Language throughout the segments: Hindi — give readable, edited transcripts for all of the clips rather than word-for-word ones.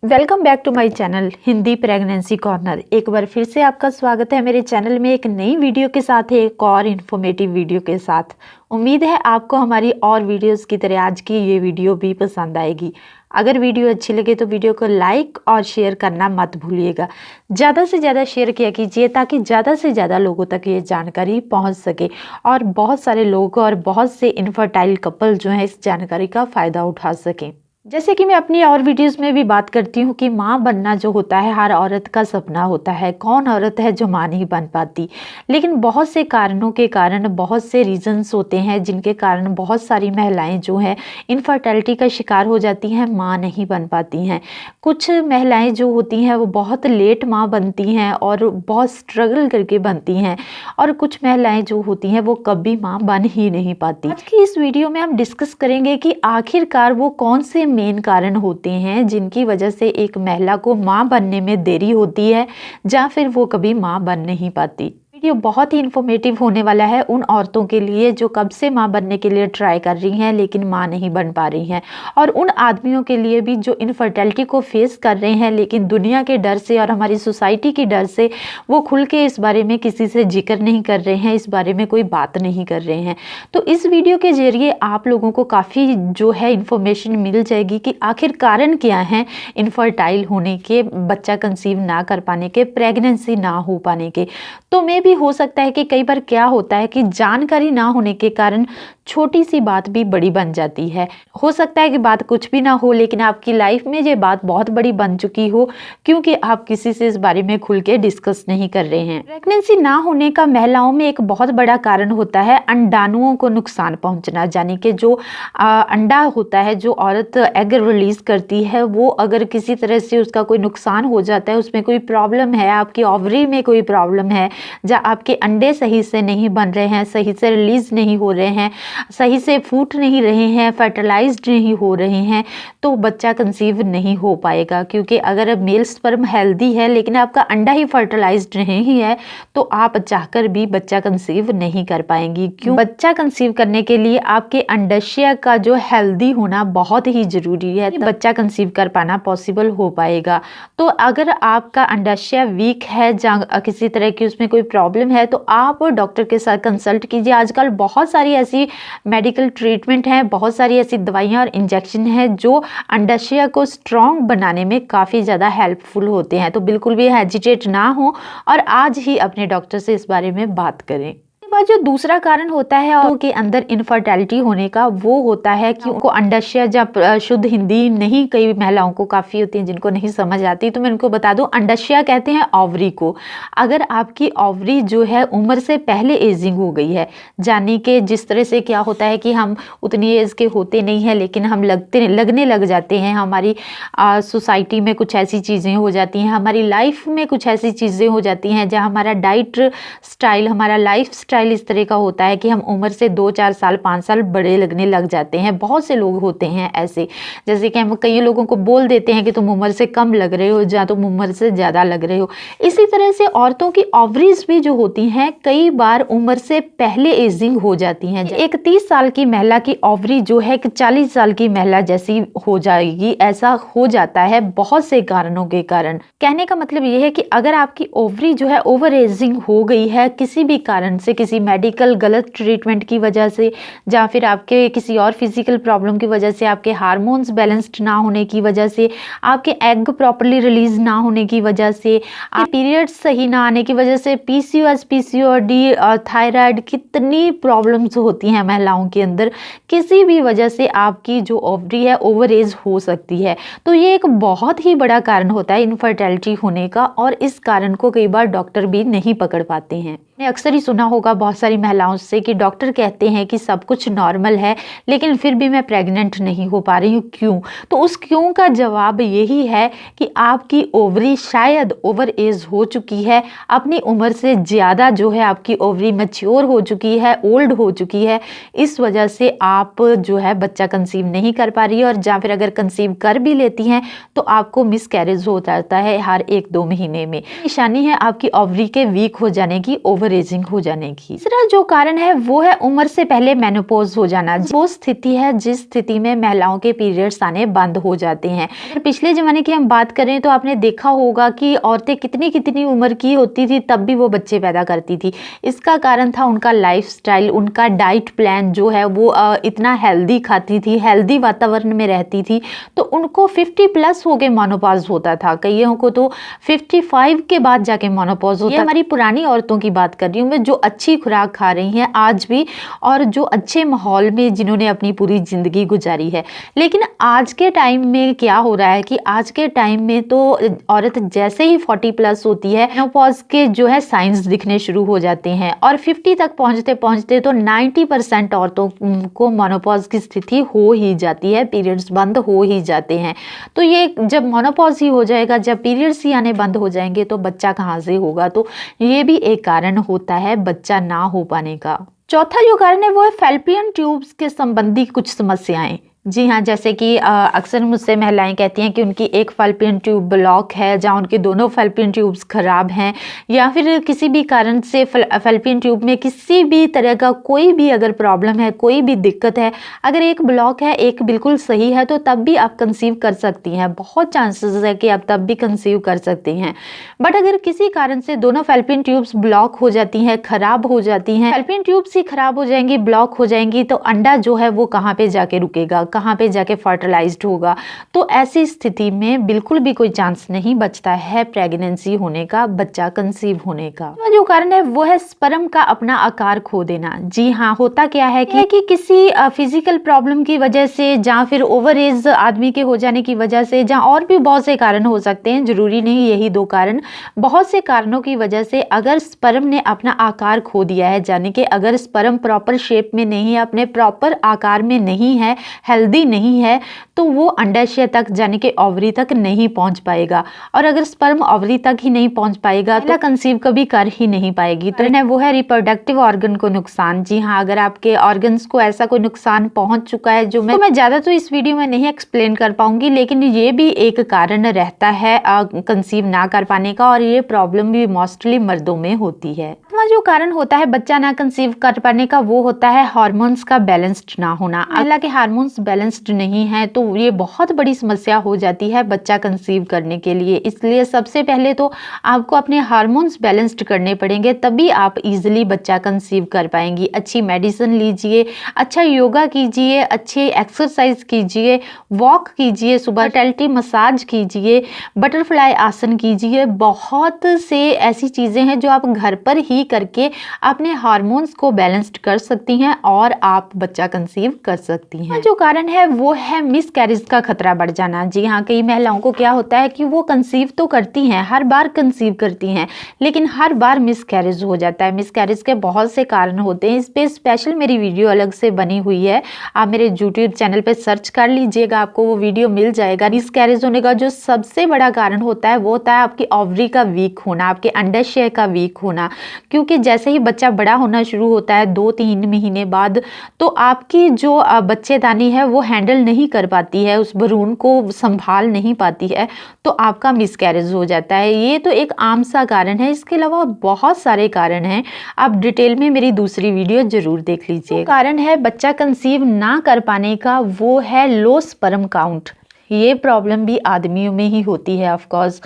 Welcome back to my channel Hindi pregnancy corner. एक बार फिर से आपका स्वागत है मेरे चैनल में एक नई वीडियो के साथ, एक और इन्फॉर्मेटिव वीडियो के साथ। उम्मीद है आपको हमारी और वीडियोस की तरह आज की ये वीडियो भी पसंद आएगी। अगर वीडियो अच्छी लगे तो वीडियो को लाइक और शेयर करना मत भूलिएगा। ज़्यादा से ज़्यादा शेयर किया कीजिए ताकि ज़्यादा से ज़्यादा लोगों तक ये जानकारी पहुँच सके और बहुत सारे लोग और बहुत से इनफर्टाइल कपल जो हैं इस जानकारी का फ़ायदा उठा सकें। जैसे कि मैं अपनी और वीडियोस में भी बात करती हूँ कि माँ बनना जो होता है हर औरत का सपना होता है। कौन औरत है जो माँ नहीं बन पाती, लेकिन बहुत से कारणों के कारण, बहुत से रीजंस होते हैं जिनके कारण बहुत सारी महिलाएं जो हैं इनफर्टिलिटी का शिकार हो जाती हैं, माँ नहीं बन पाती हैं। कुछ महिलाएं जो होती हैं वो बहुत लेट माँ बनती हैं और बहुत स्ट्रगल करके बनती हैं, और कुछ महिलाएं जो होती हैं वो कभी माँ बन ही नहीं पाती। आज की इस वीडियो में हम डिस्कस करेंगे कि आखिरकार वो कौन से मेन कारण होते हैं जिनकी वजह से एक महिला को मां बनने में देरी होती है या फिर वो कभी मां बन नहीं पाती। वीडियो बहुत ही इन्फॉर्मेटिव होने वाला है उन औरतों के लिए जो कब से मां बनने के लिए ट्राई कर रही हैं लेकिन मां नहीं बन पा रही हैं, और उन आदमियों के लिए भी जो इनफर्टिलिटी को फेस कर रहे हैं लेकिन दुनिया के डर से और हमारी सोसाइटी के डर से वो खुल के इस बारे में किसी से जिक्र नहीं कर रहे हैं, इस बारे में कोई बात नहीं कर रहे हैं। तो इस वीडियो के जरिए आप लोगों को काफ़ी जो है इन्फॉर्मेशन मिल जाएगी कि आखिर कारण क्या हैं इनफर्टाइल होने के, बच्चा कंसीव ना कर पाने के, प्रेगनेंसी ना हो पाने के। तो मे भी हो सकता है कि कई बार क्या होता है कि जानकारी ना होने के कारण छोटी सी बात भी बड़ी बन जाती है। हो सकता है कि बात कुछ भी ना हो लेकिन आपकी लाइफ में ये बात बहुत बड़ी बन चुकी हो क्योंकि आप किसी से इस बारे में खुल के डिस्कस नहीं कर रहे हैं। प्रेगनेंसी ना होने का महिलाओं में एक बहुत बड़ा कारण होता है अंडाणुओं को नुकसान पहुंचना, यानी कि जो अंडा होता है, जो औरत एग रिलीज करती है, वो अगर किसी तरह से उसका कोई नुकसान हो जाता है, उसमें कोई प्रॉब्लम है, आपकी ओवरी में कोई प्रॉब्लम है, या आपके अंडे सही से नहीं बन रहे हैं, सही से रिलीज नहीं हो रहे हैं, सही से फूट नहीं रहे हैं, फर्टिलाइज्ड नहीं हो रहे हैं, तो बच्चा कंसीव नहीं हो पाएगा। क्योंकि अगर मेल स्पर्म हेल्दी है लेकिन आपका अंडा ही फर्टिलाइज्ड नहीं है तो आप चाहकर भी बच्चा कंसीव नहीं कर पाएंगी। क्यों? बच्चा कंसीव करने के लिए आपके अंडाशय का जो हेल्दी होना बहुत ही जरूरी है, बच्चा कंसीव कर पाना पॉसिबल हो पाएगा। तो अगर आपका अंडाशय वीक है या किसी तरह की उसमें कोई प्रॉब्लम है तो आप डॉक्टर के साथ कंसल्ट कीजिए। आजकल बहुत सारी ऐसी मेडिकल ट्रीटमेंट है, बहुत सारी ऐसी दवाइयाँ और इंजेक्शन है जो अंडाशय को स्ट्रॉन्ग बनाने में काफ़ी ज़्यादा हेल्पफुल होते हैं। तो बिल्कुल भी हेजिटेट ना हो और आज ही अपने डॉक्टर से इस बारे में बात करें। जो दूसरा कारण होता है औरतों के अंदर इनफर्टिलिटी होने का, वो होता है कि उनको अंडाशय, जब शुद्ध हिंदी नहीं कई महिलाओं को काफ़ी होती है जिनको नहीं समझ आती, तो मैं उनको बता दूं, अंडाशय कहते हैं ओवरी को। अगर आपकी ओवरी जो है उम्र से पहले एजिंग हो गई है, यानी कि जिस तरह से क्या होता है कि हम उतनी एज के होते नहीं हैं लेकिन हम लगने लग जाते हैं, हमारी सोसाइटी में कुछ ऐसी चीज़ें हो जाती हैं, हमारी लाइफ में कुछ ऐसी चीज़ें हो जाती हैं जहाँ हमारा डाइट स्टाइल, हमारा लाइफ स्टाइल इस तरह का होता है कि हम उम्र से 2-4 साल 5 साल बड़े लगने लग जाते हैं। बहुत से लोग होते हैं ऐसे, जैसे कि हम कई लोगों को बोल देते हैं कि तुम उम्र से कम लग रहे हो या तुम उम्र से ज़्यादा लग रहे हो। इसी तरह से औरतों की ओवरीज भी जो होती हैं कई बार उम्र से पहले एजिंग हो जाती हैं। एक 30 साल की महिला की ओवरी जो है कि 40 साल की महिला जैसी हो जाएगी, ऐसा हो जाता है बहुत से कारणों के कारण। कहने का मतलब ये है कि अगर आपकी ओवरी जो है ओवर एजिंग हो गई है किसी भी कारण से, किसी मेडिकल गलत ट्रीटमेंट की वजह से या फिर आपके किसी और फिजिकल प्रॉब्लम की वजह से, आपके हार्मोन्स बैलेंस्ड ना होने की वजह से, आपके एग प्रॉपर्ली रिलीज ना होने की वजह से, आपके पीरियड्स सही ना आने की वजह से, पीसीओएस, पीसीओडी और थायराइड, कितनी प्रॉब्लम्स होती हैं महिलाओं के अंदर, किसी भी वजह से आपकी जो ओवरी है ओवर एज हो सकती है। तो ये एक बहुत ही बड़ा कारण होता है इनफर्टिलिटी होने का, और इस कारण को कई बार डॉक्टर भी नहीं पकड़ पाते हैं। आपने अक्सर ही सुना होगा बहुत सारी महिलाओं से कि डॉक्टर कहते हैं कि सब कुछ नॉर्मल है लेकिन फिर भी मैं प्रेग्नेंट नहीं हो पा रही हूँ, क्यों? तो उस क्यों का जवाब यही है कि आपकी ओवरी शायद ओवर एज हो चुकी है, अपनी उम्र से ज़्यादा जो है आपकी ओवरी मैच्योर हो चुकी है, ओल्ड हो चुकी है। इस वजह से आप जो है बच्चा कंसीव नहीं कर पा रही है, और या फिर अगर कंसीव कर भी लेती हैं तो आपको मिसकैरेज हो जाता है हर 1-2 महीने में। निशानी है आपकी ओवरी के वीक हो जाने की, ओवर एजिंग हो जाने की। तीसरा जो कारण है वो है उम्र से पहले मेनोपॉज हो जाना। वो स्थिति है जिस स्थिति में महिलाओं के पीरियड्स आने बंद हो जाते हैं। अगर पिछले जमाने की हम बात करें तो आपने देखा होगा कि औरतें कितनी कितनी उम्र की होती थी तब भी वो बच्चे पैदा करती थी। इसका कारण था उनका लाइफस्टाइल, उनका डाइट प्लान जो है वो इतना हेल्दी खाती थी, हेल्दी वातावरण में रहती थी, तो उनको 50 प्लस हो के मोनोपॉज होता था। कईयों को तो 55 के बाद जाके मोनोपॉज होता है। हमारी पुरानी औरतों की बात कर रही हूँ मैं, जो अच्छी खुराक खा रही हैं आज भी और जो अच्छे माहौल में जिन्होंने अपनी पूरी जिंदगी गुजारी है। लेकिन आज के टाइम में क्या हो रहा है कि आज के टाइम में तो औरत जैसे ही 40 प्लस होती है मेनोपॉज के जो है साइंस दिखने शुरू हो जाते हैं और 50 तक पहुंचते पहुंचते तो 90% औरतों को मोनोपॉज की स्थिति हो ही जाती है, पीरियड्स बंद हो ही जाते हैं। तो ये जब मोनोपॉज ही हो जाएगा, जब पीरियड्स ही आने बंद हो जाएंगे तो बच्चा कहाँ से होगा। तो ये भी एक कारण होता है बच्चा ना हो पाने का। चौथा जो कारण है वो है फैल्लोपियन ट्यूब्स के संबंधी कुछ समस्याएं। जी हाँ, जैसे कि अक्सर मुझसे महिलाएं कहती हैं कि उनकी एक फैल्लोपियन ट्यूब ब्लॉक है, जहाँ उनके दोनों फैल्लोपियन ट्यूब्स खराब हैं, या फिर किसी भी कारण से फैल्लोपियन ट्यूब में किसी भी तरह का कोई भी अगर प्रॉब्लम है, कोई भी दिक्कत है, अगर एक ब्लॉक है एक बिल्कुल सही है तो तब भी आप कंसीव कर सकती हैं। बहुत चांसेस है कि आप तब भी कंसीव कर सकती हैं। बट अगर किसी कारण से दोनों फैल्लोपियन ट्यूब्स ब्लॉक हो जाती हैं, खराब हो जाती हैं, फैल्लोपियन ट्यूब्स ही खराब हो जाएंगी, ब्लॉक हो जाएंगी, तो अंडा जो है वो कहाँ पे जाके रुकेगा, कहाँ पे जाके फर्टिलाइज्ड होगा। तो ऐसी स्थिति में बिल्कुल भी कोई चांस नहीं बचता है प्रेगनेंसी होने का, बच्चा कंसीव होने का। जो कारण है वो है स्पर्म का अपना आकार खो देना। जी हाँ, होता क्या है कि किसी फिजिकल प्रॉब्लम की वजह से, या फिर ओवर एज आदमी के हो जाने की वजह से, या और भी बहुत से कारण हो सकते हैं, जरूरी नहीं यही दो कारण, बहुत से कारणों की वजह से अगर स्पर्म ने अपना आकार खो दिया है, यानी कि अगर स्पर्म प्रॉपर शेप में नहीं है, अपने प्रॉपर आकार में नहीं है, हेल्दी नहीं है, तो वो अंडाशय तक यानी कि ओवरी तक नहीं पहुंच पाएगा। और अगर स्पर्म ओवरी तक ही नहीं पहुंच पाएगा तो कंसीव कभी कर ही नहीं पाएगी। तो वो है रिप्रोडक्टिव ऑर्गन को नुकसान। जी हाँ, अगर आपके ऑर्गन्स को ऐसा कोई नुकसान पहुंच चुका है जो मैं ज्यादा तो इस वीडियो में नहीं एक्सप्लेन कर पाऊंगी, लेकिन ये भी एक कारण रहता है कंसीव ना कर पाने का, और ये प्रॉब्लम भी मोस्टली मर्दों में होती है। जो कारण होता है बच्चा ना कंसीव कर पाने का वो होता है हार्मोन्स का बैलेंस्ड ना होना। महिला के हार्मोन्स बैलेंस्ड नहीं है तो ये बहुत बड़ी समस्या हो जाती है बच्चा कंसीव करने के लिए। इसलिए सबसे पहले तो आपको अपने हार्मोन्स बैलेंस्ड करने पड़ेंगे, तभी आप इजीली बच्चा कंसीव कर पाएंगी। अच्छी मेडिसिन लीजिए, अच्छा योगा कीजिए, अच्छे एक्सरसाइज कीजिए, वॉक कीजिए, सुबह फर्टिलिटी मसाज कीजिए, बटरफ्लाई आसन कीजिए। बहुत से ऐसी चीज़ें हैं जो आप घर पर ही करके अपने हार्मोन्स को बैलेंस्ड कर सकती हैं और आप बच्चा कंसीव कर सकती हैं। जो कारण है वो है मिसकैरेज का खतरा बढ़ जाना। जी हाँ, कई महिलाओं को क्या होता है कि वो कंसीव तो करती हैं, हर बार कंसीव करती हैं, लेकिन हर बार मिसकैरेज हो जाता है। मिसकैरेज के बहुत से कारण होते हैं, इस पे स्पेशल मेरी वीडियो अलग से बनी हुई है, आप मेरे यूट्यूब चैनल पे सर्च कर लीजिएगा, आपको वो वीडियो मिल जाएगा। मिसकैरेज होने का जो सबसे बड़ा कारण होता है वो होता है आपकी ओवरी का वीक होना, आपके अंडाशय का वीक होना। क्योंकि जैसे ही बच्चा बड़ा होना शुरू होता है 2-3 महीने बाद, तो आपकी जो बच्चेदानी है वो हैंडल नहीं कर पाती है, उस भ्रूण को संभाल नहीं पाती है, तो आपका मिसकैरेज हो जाता है। ये तो एक आम सा कारण है, इसके अलावा बहुत सारे कारण हैं, आप डिटेल में मेरी दूसरी वीडियो जरूर देख लीजिए। कारण है बच्चा कंसीव ना कर पाने का वो है लो स्पर्म काउंट। ये प्रॉब्लम भी आदमियों में ही होती है ऑफ कोर्स,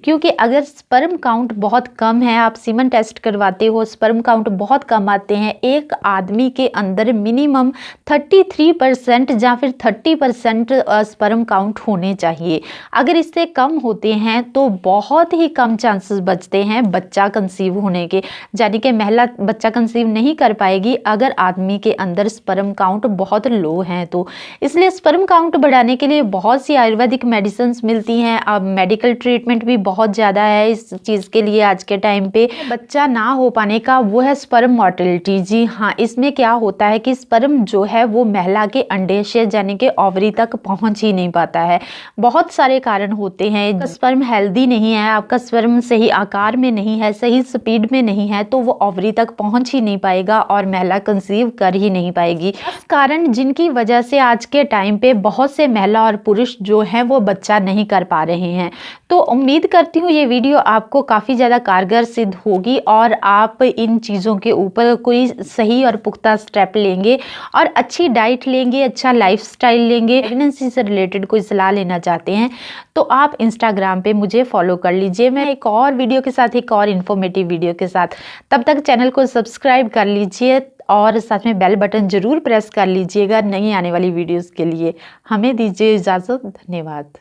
क्योंकि अगर स्पर्म काउंट बहुत कम है, आप सीमन टेस्ट करवाते हो, स्पर्म काउंट बहुत कम आते हैं, एक आदमी के अंदर मिनिमम 33% या फिर 30% स्पर्म काउंट होने चाहिए। अगर इससे कम होते हैं तो बहुत ही कम चांसेस बचते हैं बच्चा कंसीव होने के, यानी कि महिला बच्चा कंसीव नहीं कर पाएगी अगर आदमी के अंदर स्पर्म काउंट बहुत लो है। तो इसलिए स्पर्म काउंट बढ़ाने के लिए बहुत सी आयुर्वेदिक मेडिसिन मिलती हैं, अब मेडिकल ट्रीटमेंट भी बहुत ज़्यादा है इस चीज़ के लिए आज के टाइम पे। बच्चा ना हो पाने का वो है स्पर्म मोर्टेलिटी। जी हाँ, इसमें क्या होता है कि स्पर्म जो है वो महिला के अंडाशय यानी कि ओवरी तक पहुंच ही नहीं पाता है। बहुत सारे कारण होते हैं, स्पर्म हेल्दी नहीं है, आपका स्पर्म सही आकार में नहीं है, सही स्पीड में नहीं है, तो वो ओवरी तक पहुंच ही नहीं पाएगा और महिला कंसीव कर ही नहीं पाएगी। इस कारण जिनकी वजह से आज के टाइम पे बहुत से महिला और पुरुष जो हैं वो बच्चा नहीं कर पा रहे हैं। तो उम्मीद करती हूँ ये वीडियो आपको काफ़ी ज़्यादा कारगर सिद्ध होगी और आप इन चीज़ों के ऊपर कोई सही और पुख्ता स्टेप लेंगे और अच्छी डाइट लेंगे, अच्छा लाइफस्टाइल लेंगे। प्रेगनेंसी से रिलेटेड कोई सलाह लेना चाहते हैं तो आप इंस्टाग्राम पे मुझे फॉलो कर लीजिए। मैं एक और वीडियो के साथ, एक और इन्फॉर्मेटिव वीडियो के साथ, तब तक चैनल को सब्सक्राइब कर लीजिए और साथ में बेल बटन ज़रूर प्रेस कर लीजिएगा नई आने वाली वीडियोज़ के लिए। हमें दीजिए इजाज़त। धन्यवाद।